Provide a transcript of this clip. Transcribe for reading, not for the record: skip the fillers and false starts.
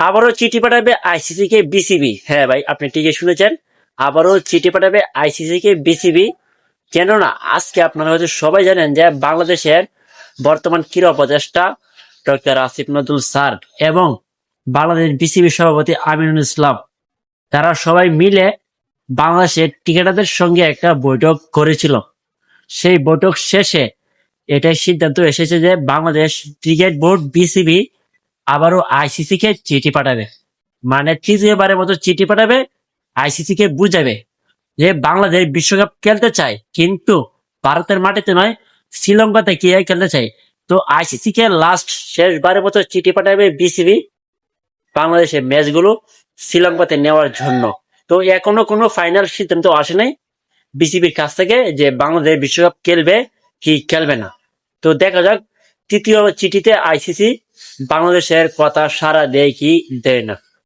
আবারও চিঠি পাঠাবে আইসিসি কে বিসিবি। হ্যাঁ ভাই, আপনি ঠিকই শুনেছেন, আবারও চিঠি পাঠাবে আইসিসি কে বিসিবি। কেননা আজকে আপনারা হয়তো সবাই জানেন যে বাংলাদেশের বর্তমান ক্রীড়া উপদেষ্টা ডক্টর আসিফ নজরুল স্যার এবং বাংলাদেশ বিসিবি সভাপতি আমিনুল ইসলাম, তারা সবাই মিলে বাংলাদেশের ক্রিকেটারদের সঙ্গে একটা বৈঠক করেছিল। সেই বৈঠক শেষে এটাই সিদ্ধান্ত এসেছে যে বাংলাদেশ ক্রিকেট বোর্ড বিসিবি আবারও আইসিসি কে চিঠি পাঠাবে, মানে তৃতীয়বারের মতো চিঠি পাঠাবে, আইসিসি কে বুঝাবে যে বাংলাদেশ বিশ্বকাপ খেলতে চায়, কিন্তু ভারতের মাটিতে নয়, শ্রীলঙ্কাতে গিয়ে খেলতে চায়। তো আইসিসি কে লাস্ট শেষবারের মতো চিঠি পাঠাবে বিসিবি বাংলাদেশের ম্যাচগুলো শ্রীলঙ্কাতে নেওয়ার জন্য। তো এখনো কোনো ফাইনাল সিদ্ধান্ত আসে নাই বিসিবির কাছ থেকে যে বাংলাদেশ বিশ্বকাপ খেলবে কি খেলবে না। তো দেখা যাক তৃতীয় চিঠিতে আইসিসি বাংলাদেশের কথা সাড়া দেয় কি দেয় না।